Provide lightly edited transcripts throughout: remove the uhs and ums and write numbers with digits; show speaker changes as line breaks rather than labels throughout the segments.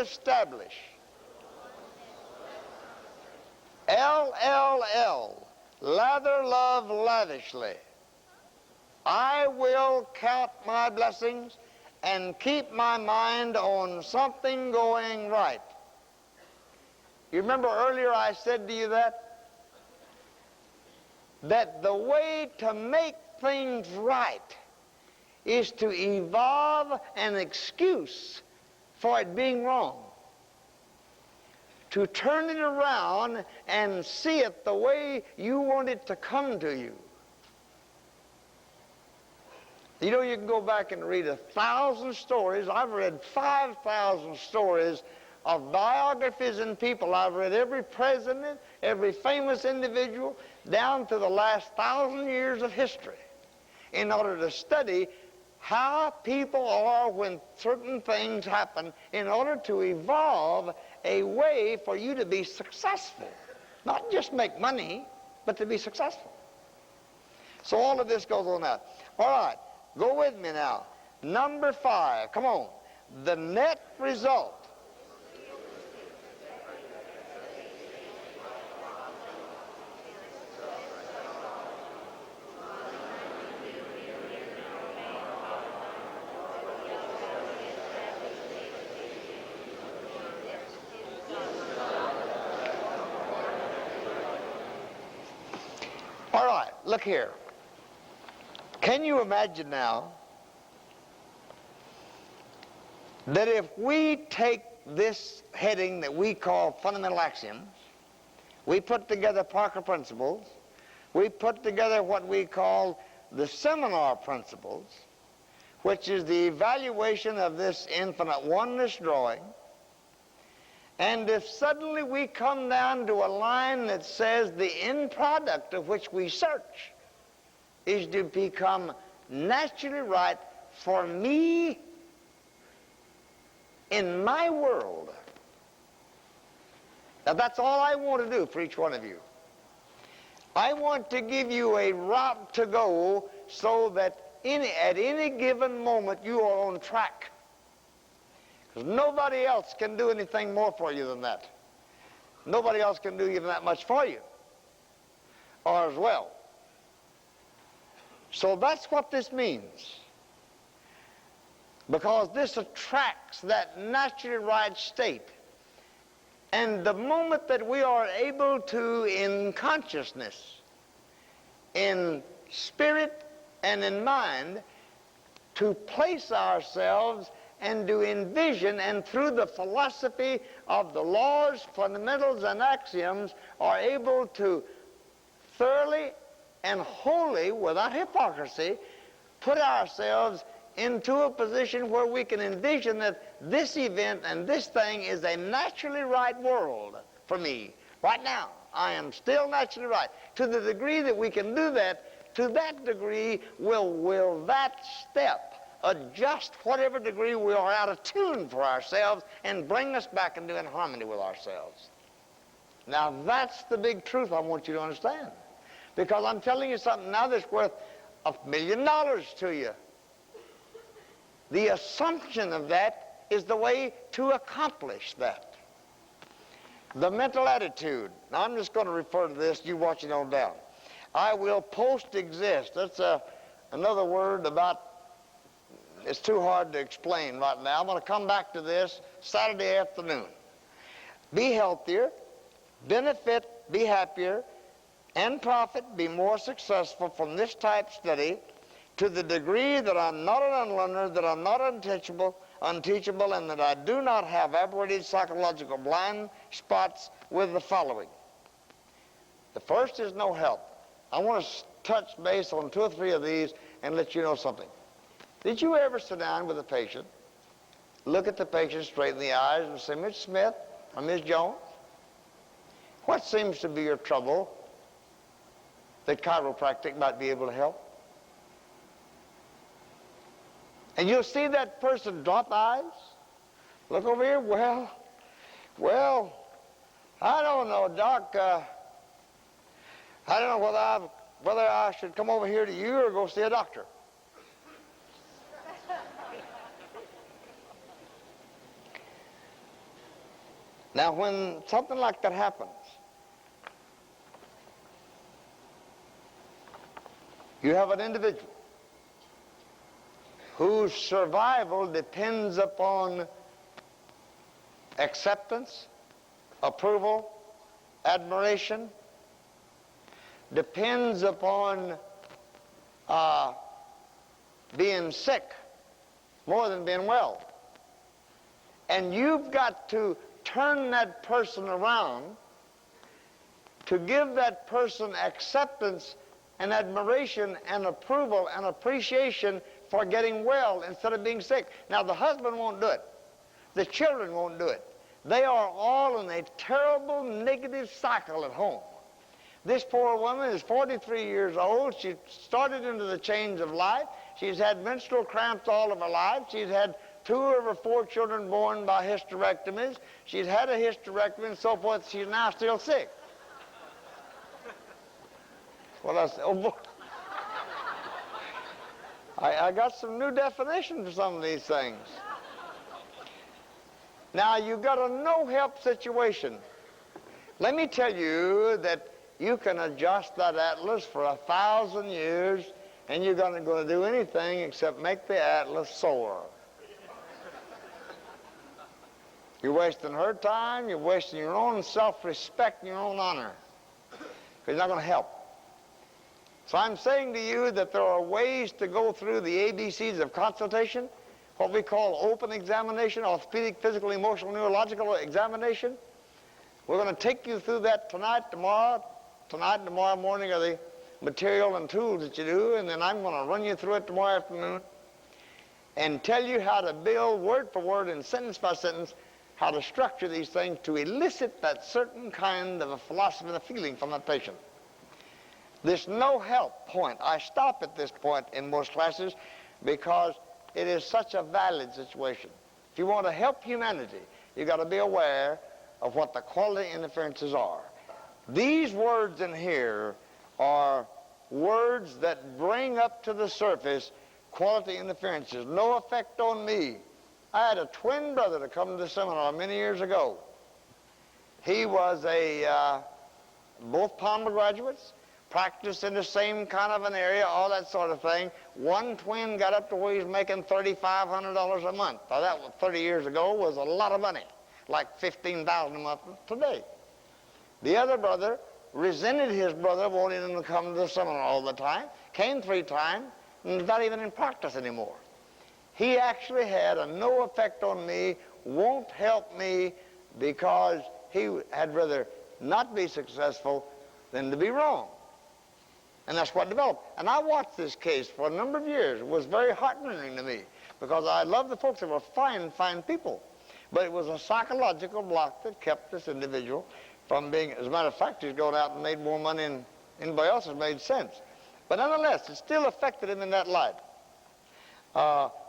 establish. LLL, lather love lavishly. I will count my blessings and keep my mind on something going right. You remember earlier I said to you that the way to make things right is to evolve an excuse for it being wrong. To turn it around and see it the way you want it to come to you. You know, you can go back and read 1,000 stories. I've read 5,000 stories of biographies and people. I've read every president, every famous individual, down to the last 1,000 years of history, in order to study how people are when certain things happen, in order to evolve a way for you to be successful. Not just make money, but to be successful. So all of this goes on now. All right, go with me now. Number 5, come on. The net result. All right, look here. Can you imagine now that if we take this heading that we call fundamental axioms, we put together Parker principles, we put together what we call the seminar principles, which is the evaluation of this infinite oneness drawing, and if suddenly we come down to a line that says the end product of which we search is to become naturally right for me in my world. Now that's all I want to do for each one of you. I want to give you a route to go so that at any given moment you are on track. Because nobody else can do anything more for you than that. Nobody else can do even that much for you, or as well. So that's what this means. Because this attracts that naturally right state. And the moment that we are able to, in consciousness, in spirit and in mind, to place ourselves and to envision, and through the philosophy of the laws, fundamentals, and axioms, are able to thoroughly and wholly, without hypocrisy, put ourselves into a position where we can envision that this event and this thing is a naturally right world for me. Right now, I am still naturally right. To the degree that we can do that, to that degree will that step adjust whatever degree we are out of tune for ourselves and bring us back into in harmony with ourselves. Now that's the big truth I want you to understand. Because I'm telling you something now that's worth $1 million to you. The assumption of that is the way to accomplish that. The mental attitude. Now I'm just going to refer to this, you watch it on down. I will post-exist. That's another word about, it's too hard to explain right now. I'm going to come back to this Saturday afternoon. Be healthier, benefit, be happier, and profit, be more successful from this type study to the degree that I'm not an unlearner, that I'm not unteachable, and that I do not have aberrated psychological blind spots with the following. The first is no help. I want to touch base on 2 or 3 of these and let you know something. Did you ever sit down with a patient, look at the patient straight in the eyes and say, Ms. Smith or Ms. Jones, what seems to be your trouble that chiropractic might be able to help? And you'll see that person drop eyes, look over here, well, I don't know, Doc, I don't know whether I should come over here to you or go see a doctor. Now, when something like that happens, you have an individual whose survival depends upon acceptance, approval, admiration, depends upon being sick more than being well. And you've got to turn that person around to give that person acceptance and admiration and approval and appreciation for getting well instead of being sick. Now, the husband won't do it. The children won't do it. They are all in a terrible negative cycle at home. This poor woman is 43 years old. She started into the change of life. She's had menstrual cramps all of her life. She's had 2 of her 4 children born by hysterectomies. She's had a hysterectomy and so forth. She's now still sick. Well, I said, oh boy. I got some new definitions for some of these things. Now, you've got a no-help situation. Let me tell you that you can adjust that atlas for 1,000 years, and you're not going to do anything except make the atlas sore. You're wasting her time, you're wasting your own self-respect and your own honor. It's not going to help. So I'm saying to you that there are ways to go through the ABCs of consultation, what we call open examination, orthopedic, physical, emotional, neurological examination. We're going to take you through that tonight, tomorrow morning are the material and tools that you do, and then I'm going to run you through it tomorrow afternoon and tell you how to build word for word and sentence by sentence how to structure these things to elicit that certain kind of a philosophy and a feeling from that patient. This no-help point, I stop at this point in most classes because it is such a valid situation. If you want to help humanity, you've got to be aware of what the quality interferences are. These words in here are words that bring up to the surface quality interferences. No effect on me. I had a twin brother to come to the seminar many years ago. He was both Palmer graduates, practiced in the same kind of an area, all that sort of thing. One twin got up to where he was making $3,500 a month. Now that was 30 years ago was a lot of money, like $15,000 a month today. The other brother resented his brother wanting him to come to the seminar all the time, came 3 times, and was not even in practice anymore. He actually had a no effect on me, won't help me, because he had rather not be successful than to be wrong. And that's what developed. And I watched this case for a number of years. It was very heartening to me because I loved the folks. They were fine, fine people. But it was a psychological block that kept this individual from being, as a matter of fact, he's gone out and made more money than anybody else has made since. But nonetheless, it still affected him in that light.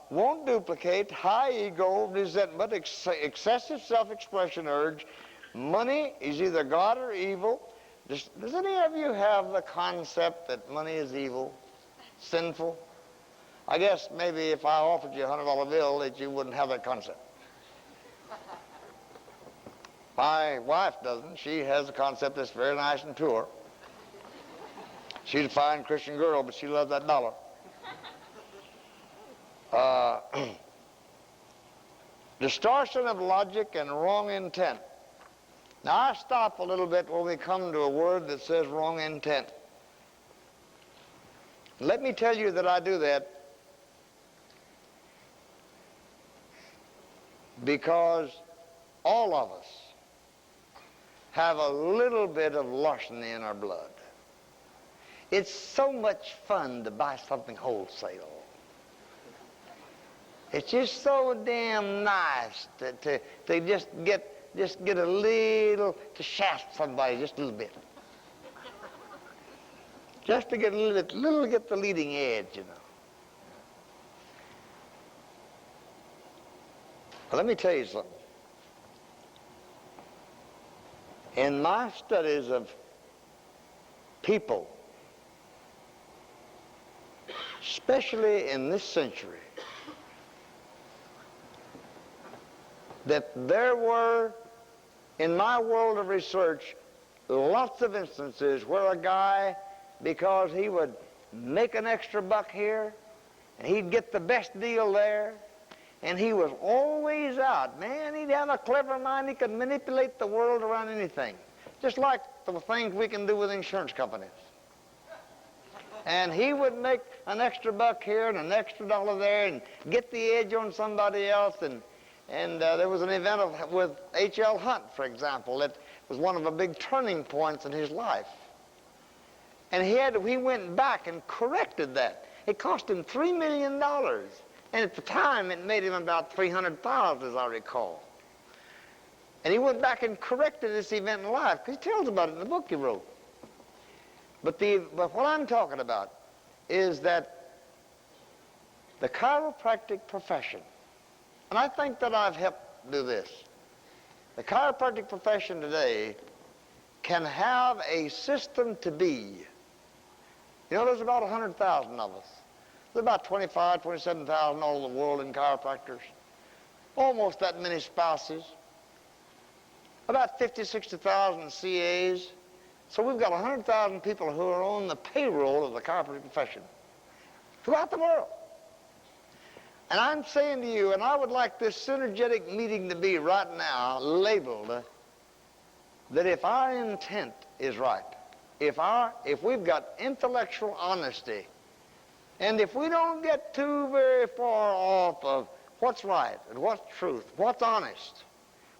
Won't duplicate, high ego, resentment, excessive self-expression urge. Money is either God or evil. Does any of you have the concept that money is evil, sinful? I guess maybe if I offered you a $100 bill that you wouldn't have that concept. My wife doesn't. She has a concept that's very nice and pure. She's a fine Christian girl, but she loves that dollar. Distortion of logic and wrong intent. Now, I stop a little bit when we come to a word that says wrong intent. Let me tell you that I do that because all of us have a little bit of larceny in our blood. It's so much fun to buy something wholesale. It's just so damn nice to just get a little, to shaft somebody just a little bit. Just to get a little get the leading edge, you know. Well, let me tell you something. In my studies of people, especially in this century, that there were in my world of research lots of instances where a guy, because he would make an extra buck here, and he'd get the best deal there, and he was always out. Man, he'd have a clever mind. He could manipulate the world around anything, just like the things we can do with insurance companies. And he would make an extra buck here and an extra dollar there and get the edge on somebody else. And there was an event with H.L. Hunt, for example, that was one of the big turning points in his life. And he went back and corrected that. It cost him $3 million. And at the time, it made him about $300,000, as I recall. And he went back and corrected this event in life, because he tells about it in the book he wrote. But what I'm talking about is that the chiropractic profession, and I think that I've helped do this, the chiropractic profession today can have a system to be. You know, there's about 100,000 of us. There's about 25, 27,000 all over the world in chiropractors. Almost that many spouses. About 50, 60,000 CAs. So we've got 100,000 people who are on the payroll of the chiropractic profession throughout the world. And I'm saying to you, and I would like this synergetic meeting to be right now labeled that if our intent is right, if we've got intellectual honesty, and if we don't get too very far off of what's right and what's truth, what's honest,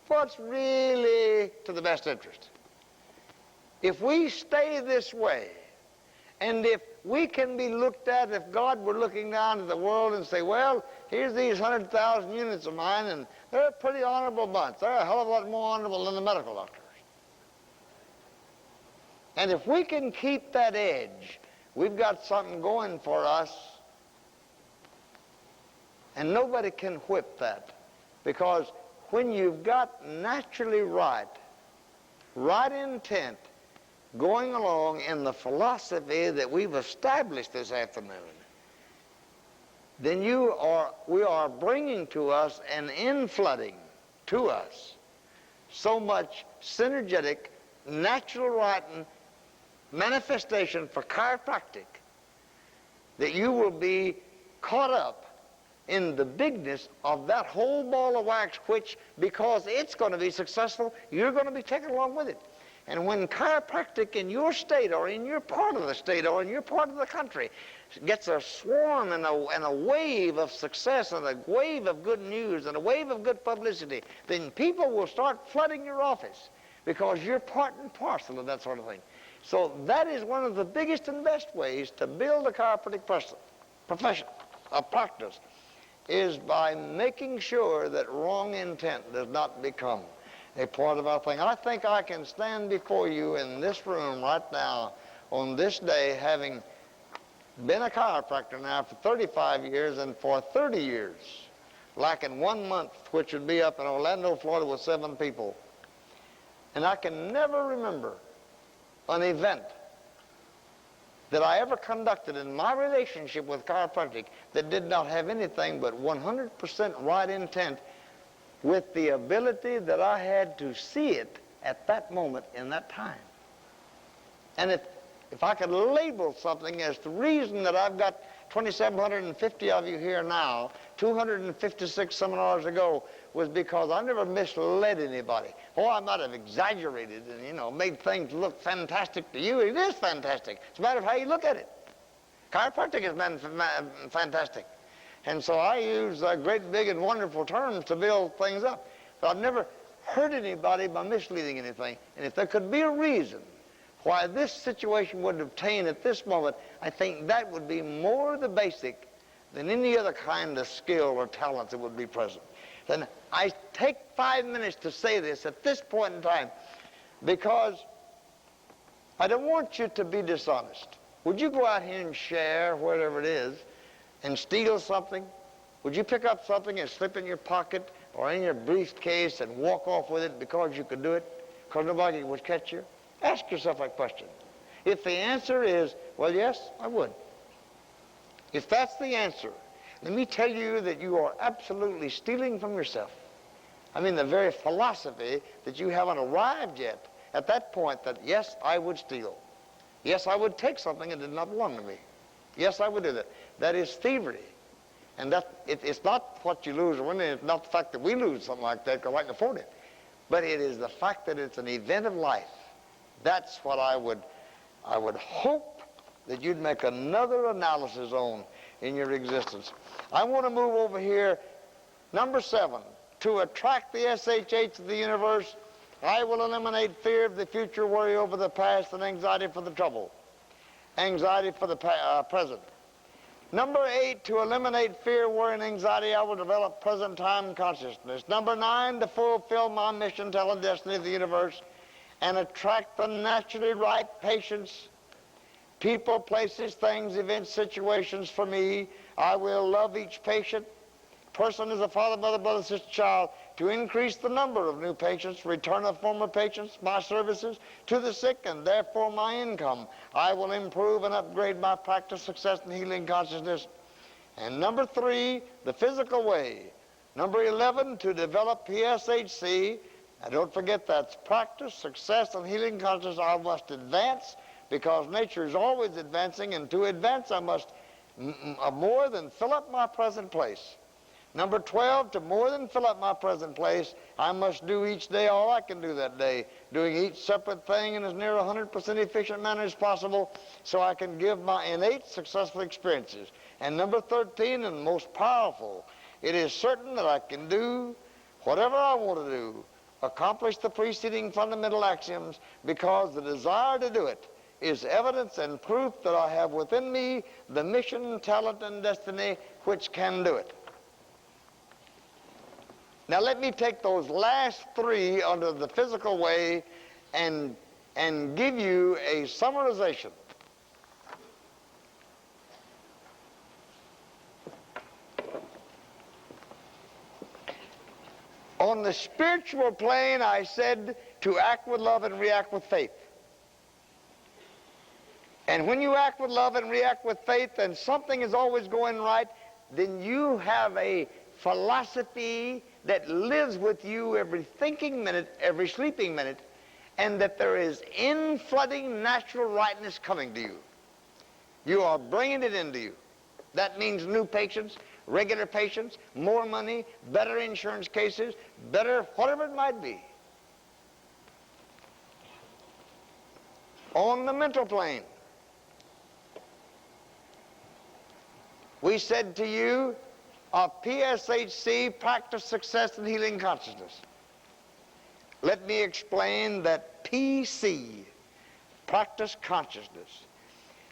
what's really to the best interest, if we stay this way, and if we can be looked at, if God were looking down at the world and say, well, here's these 100,000 units of mine, and they're a pretty honorable bunch. They're a hell of a lot more honorable than the medical doctors. And if we can keep that edge, we've got something going for us, and nobody can whip that. Because when you've got naturally right intent, going along in the philosophy that we've established this afternoon, then we are bringing to us and inflooding to us so much synergetic, natural writing manifestation for chiropractic that you will be caught up in the bigness of that whole ball of wax, which, because it's going to be successful, you're going to be taken along with it. And when chiropractic in your state or in your part of the state or in your part of the country gets a swarm and a wave of success and a wave of good news and a wave of good publicity, then people will start flooding your office because you're part and parcel of that sort of thing. So that is one of the biggest and best ways to build a chiropractic profession, a practice, is by making sure that wrong intent does not become a part of our thing. I think I can stand before you in this room right now on this day, having been a chiropractor now for 35 years and for 30 years, like in 1 month, which would be up in Orlando, Florida with 7 people. And I can never remember an event that I ever conducted in my relationship with chiropractic that did not have anything but 100% right intent, with the ability that I had to see it at that moment in that time. And if I could label something as the reason that I've got 2,750 of you here now, 256 seminars ago, was because I never misled anybody. Oh, I might have exaggerated and, made things look fantastic to you. It is fantastic. It's a matter of how you look at it. Chiropractic is fantastic. And so I use great, big, and wonderful terms to build things up. But I've never hurt anybody by misleading anything. And if there could be a reason why this situation would obtain at this moment, I think that would be more the basic than any other kind of skill or talent that would be present. Then I take 5 minutes to say this at this point in time because I don't want you to be dishonest. Would you go out here and share whatever it is and steal something? Would you pick up something and slip in your pocket or in your briefcase and walk off with it because you could do it, because nobody would catch you? Ask yourself that question. If the answer is, well, yes, I would. If that's the answer, let me tell you that you are absolutely stealing from yourself. I mean, the very philosophy that you haven't arrived yet at that point that, yes, I would steal. Yes, I would take something that did not belong to me. Yes, I would do that. That is thievery. And it's not what you lose or win. It's not the fact that we lose something like that because I can afford it. But it is the fact that it's an event of life. That's what I would hope that you'd make another analysis on in your existence. I want to move over here. Number 7, to attract the SHH of the universe, I will eliminate fear of the future, worry over the past, and anxiety for the trouble. Anxiety for the present. Number 8, to eliminate fear, worry, and anxiety, I will develop present time consciousness. Number 9, to fulfill my mission, talent, destiny of the universe, and attract the naturally right patients, people, places, things, events, situations for me. I will love each patient, person as a father, mother, brother, sister, child, to increase the number of new patients, return of former patients, my services to the sick, and therefore my income. I will improve and upgrade my practice, success, and healing consciousness. And number 3, the physical way. Number 11, to develop PSHC. And don't forget that's practice, success, and healing consciousness. I must advance because nature is always advancing, and to advance I must more than fill up my present place. Number 12, to more than fill up my present place, I must do each day all I can do that day, doing each separate thing in as near 100% efficient manner as possible so I can give my innate successful experiences. And number 13, and most powerful, it is certain that I can do whatever I want to do, accomplish the preceding fundamental axioms, because the desire to do it is evidence and proof that I have within me the mission, talent, and destiny which can do it. Now let me take those last 3 under the physical way and give you a summarization. On the spiritual plane, I said to act with love and react with faith. And when you act with love and react with faith and something is always going right, then you have a philosophy that lives with you every thinking minute, every sleeping minute, and that there is inflooding natural rightness coming to you. You are bringing it into you. That means new patients, regular patients, more money, better insurance cases, better whatever it might be. On the mental plane, we said to you, of PSHC, practice, success, and healing consciousness. Let me explain that PC, practice consciousness,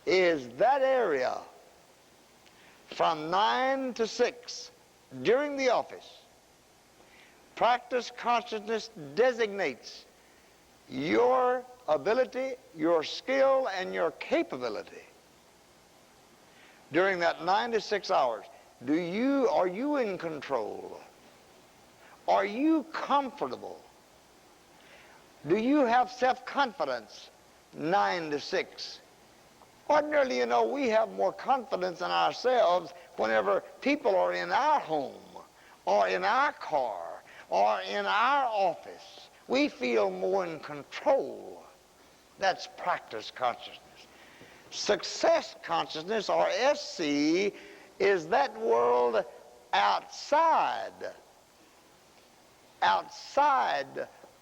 is that area from 9 to 6 during the office. Practice consciousness designates your ability, your skill, and your capability during that 9 to 6 hours. Are you in control? Are you comfortable? Do you have self-confidence? 9 to 6. Ordinarily, you know, we have more confidence in ourselves whenever people are in our home or in our car or in our office. We feel more in control. That's practice consciousness. Success consciousness, or SC, is that world outside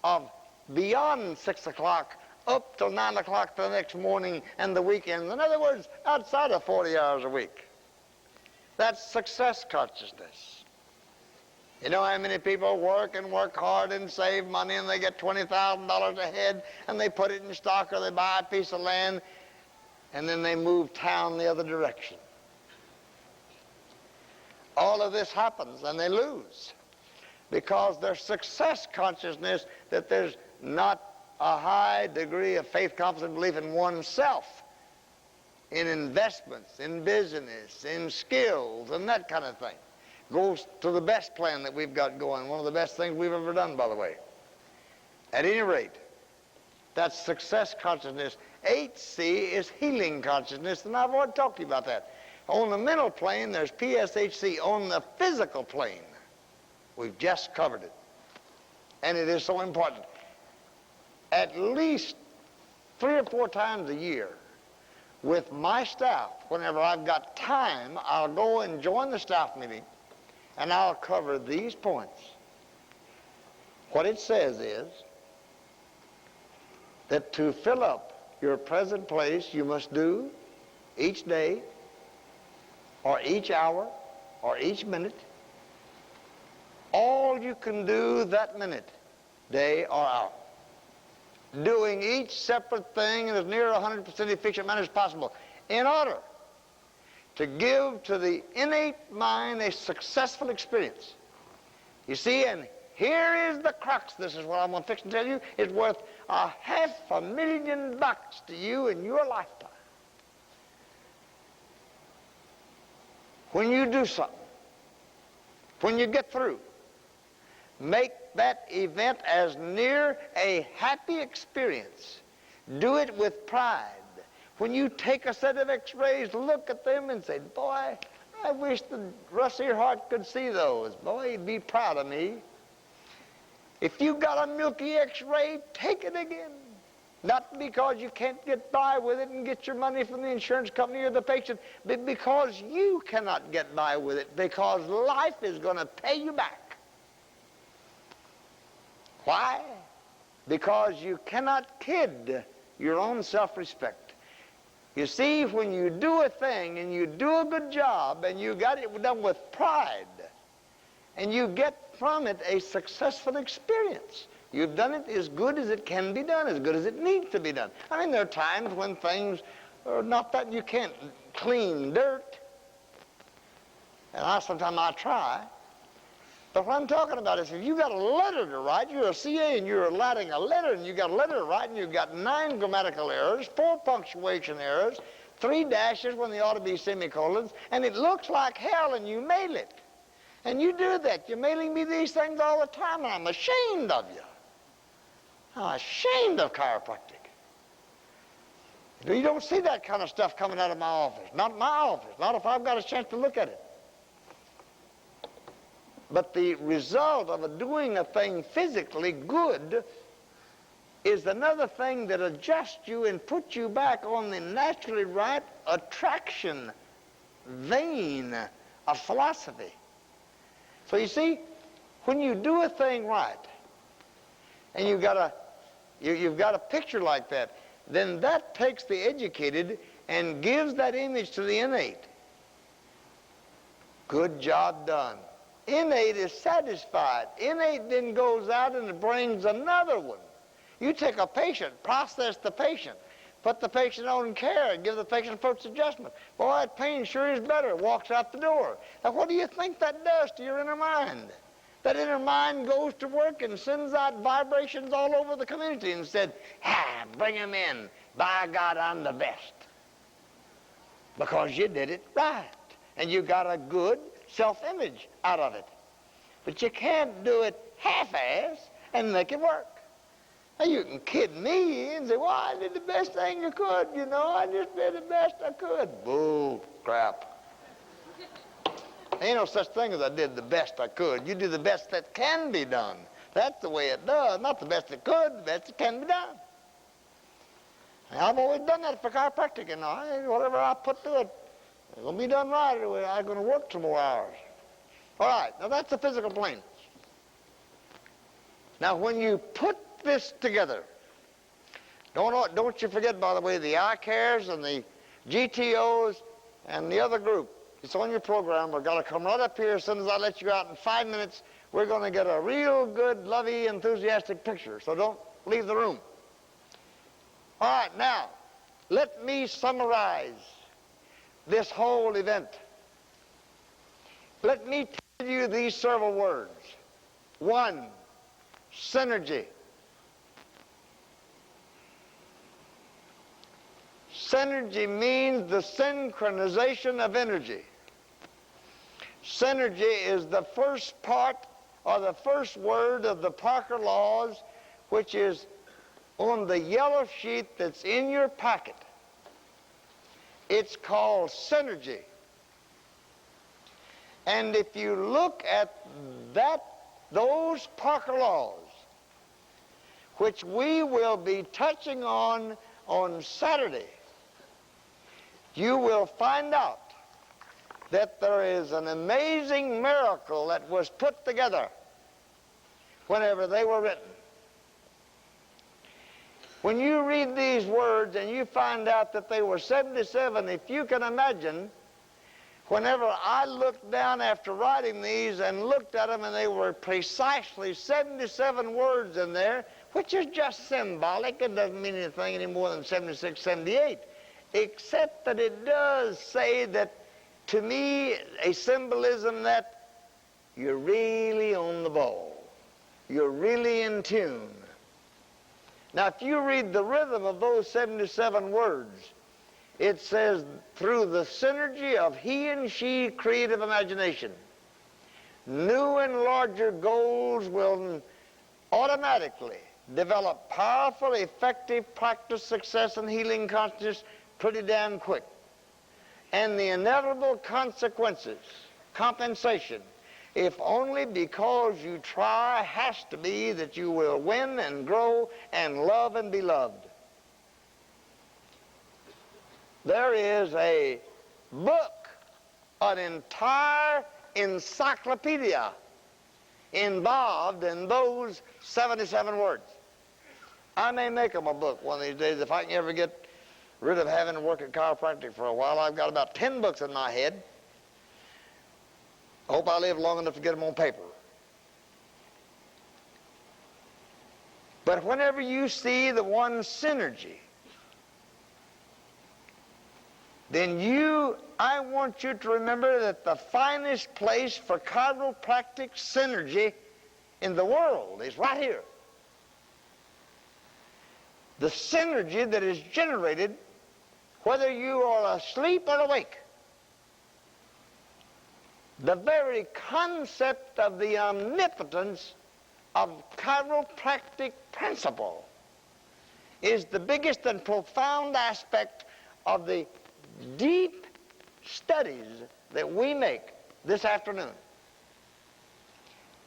of beyond 6 o'clock up till 9 o'clock the next morning and the weekends. In other words, outside of 40 hours a week. That's success consciousness. You know how many people work and work hard and save money and they get $20,000 a head and they put it in stock or they buy a piece of land and then they move town the other direction. All of this happens and they lose because there's success consciousness that there's not a high degree of faith, confidence, and belief in oneself, in investments, in business, in skills, and that kind of thing. Goes to the best plan that we've got going, one of the best things we've ever done, by the way. At any rate, that's success consciousness. 8C is healing consciousness, and I've already talked to you about that. On the mental plane, there's PSHC. On the physical plane, we've just covered it. and it is so important. At least 3 or 4 times a year, with my staff, whenever I've got time, I'll go and join the staff meeting, and I'll cover these points. What it says is that to fill up your present place, you must do each day, or each hour, or each minute, all you can do that minute, day or hour. Doing each separate thing in as near 100% efficient manner as possible, in order to give to the innate mind a successful experience. You see, and here is the crux. This is what I'm going to fix and tell you. It's worth $500,000 to you in your lifetime. When you do something, when you get through, make that event as near a happy experience. Do it with pride. When you take a set of x-rays, look at them and say, boy, I wish the Russ Earhart could see those. Boy, he'd be proud of me. If you got a milky x-ray, take it again. Not because you can't get by with it and get your money from the insurance company or the patient, but because you cannot get by with it, because life is going to pay you back. Why? Because you cannot kid your own self-respect. You see, when you do a thing and you do a good job and you got it done with pride, and you get from it a successful experience, you've done it as good as it can be done, as good as it needs to be done. I mean, there are times when things are not that you can't clean dirt. And sometimes I try. But what I'm talking about is if you got a letter to write, you're a CA and you're writing a letter, and you got a letter to write, and you've got 9 grammatical errors, 4 punctuation errors, 3 dashes when they ought to be semicolons, and it looks like hell, and you mail it. And you do that. You're mailing me these things all the time, and I'm ashamed of you. I'm ashamed of chiropractic. You don't see that kind of stuff coming out of my office. Not my office. Not if I've got a chance to look at it. But the result of doing a thing physically good is another thing that adjusts you and puts you back on the naturally right attraction vein of philosophy. So you see, when you do a thing right, and you've got a picture like that, then that takes the educated and gives that image to the innate. Good job done. Innate is satisfied. Innate then goes out and brings another one. You take a patient, process the patient, put the patient on care, give the patient first adjustment. Boy, that pain sure is better. Walks out the door. Now, what do you think that does to your inner mind? That inner mind goes to work and sends out vibrations all over the community and said, bring him in. By God, I'm the best. Because you did it right. And you got a good self-image out of it. But you can't do it half-ass and make it work. Now, you can kid me and say, well, I did the best thing I could, you know. I just did the best I could. Bull crap. Ain't no such thing as I did the best I could. You do the best that can be done. That's the way it does. Not the best that could, the best that can be done. And I've always done that for chiropractic, and whatever I put to it, it's going to be done right. I'm going to work some more hours. All right, now that's the physical plane. Now when you put this together, don't you forget, by the way, the eye cares and the GTOs and the other group. It's on your program. We're going to come right up here as soon as I let you out in 5 minutes. We're going to get a real good, lovey, enthusiastic picture. So don't leave the room. All right, now, let me summarize this whole event. Let me tell you these several words. 1, synergy. Synergy means the synchronization of energy. Synergy is the first part or the first word of the Parker laws, which is on the yellow sheet that's in your packet. It's called synergy. And if you look at those Parker laws, which we will be touching on Saturday, you will find out that there is an amazing miracle that was put together whenever they were written. When you read these words and you find out that they were 77, if you can imagine, whenever I looked down after writing these and looked at them, and they were precisely 77 words in there, which is just symbolic. It doesn't mean anything any more than 76, 78, except that it does say that, to me, a symbolism that you're really on the ball. You're really in tune. Now, if you read the rhythm of those 77 words, it says, through the synergy of he and she creative imagination, new and larger goals will automatically develop powerful, effective practice, success, and healing consciousness pretty damn quick. And the inevitable consequences, compensation, if only because you try, has to be that you will win and grow and love and be loved. There is a book, an entire encyclopedia involved in those 77 words. I may make them a book one of these days if I can ever get rid of having to work at chiropractic for a while. I've got about 10 books in my head. I hope I live long enough to get them on paper. But whenever you see the one synergy, then I want you to remember that the finest place for chiropractic synergy in the world is right here. The synergy that is generated whether you are asleep or awake. The very concept of the omnipotence of chiropractic principle is the biggest and profound aspect of the deep studies that we make this afternoon.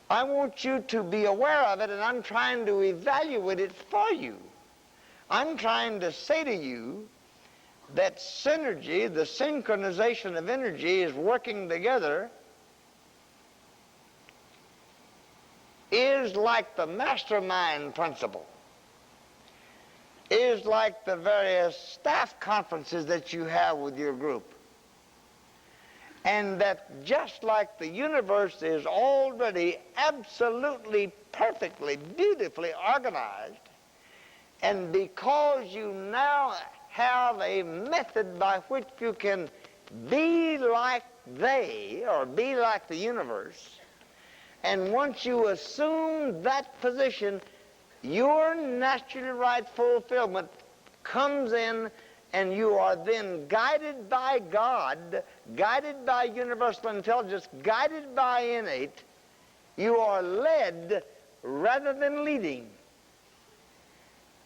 I want you to be aware of it, and I'm trying to evaluate it for you. I'm trying to say to you that synergy, the synchronization of energy is working together, is like the mastermind principle, is like the various staff conferences that you have with your group. And that just like the universe is already absolutely, perfectly, beautifully organized, and because you now have a method by which you can be like they, or be like the universe, and once you assume that position, your naturally right fulfillment comes in, and you are then guided by God, guided by universal intelligence, guided by innate. You are led rather than leading.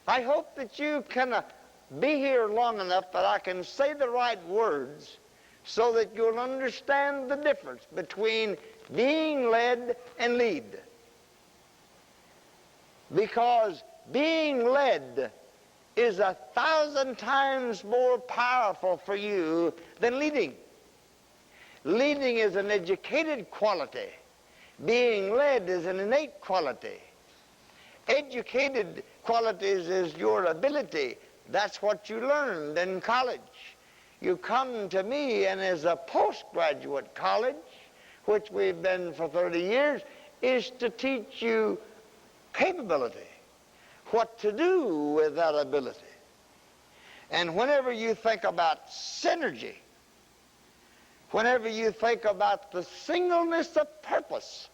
I hope that you can be here long enough that I can say the right words so that you'll understand the difference between being led and lead. Because being led is 1,000 times more powerful for you than leading. Leading is an educated quality. Being led is an innate quality. Educated qualities is your ability. That's what you learned in college. You come to me, and as a postgraduate college, which we've been for 30 years, is to teach you capability, what to do with that ability. And whenever you think about synergy, whenever you think about the singleness of purpose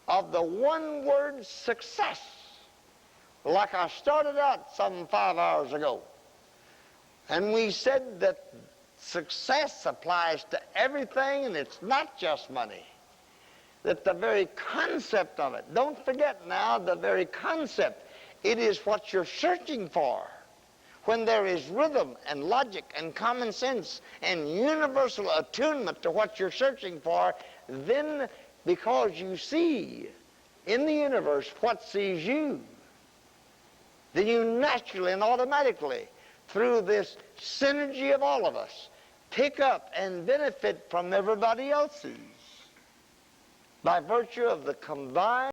of the one word success, like I started out some 5 hours ago, and we said that success applies to everything, and it's not just money. That the very concept of it, don't forget now the very concept, it is what you're searching for. When there is rhythm and logic and common sense and universal attunement to what you're searching for, then because you see in the universe what sees you, then you naturally and automatically, through this synergy of all of us, pick up and benefit from everybody else's by virtue of the combined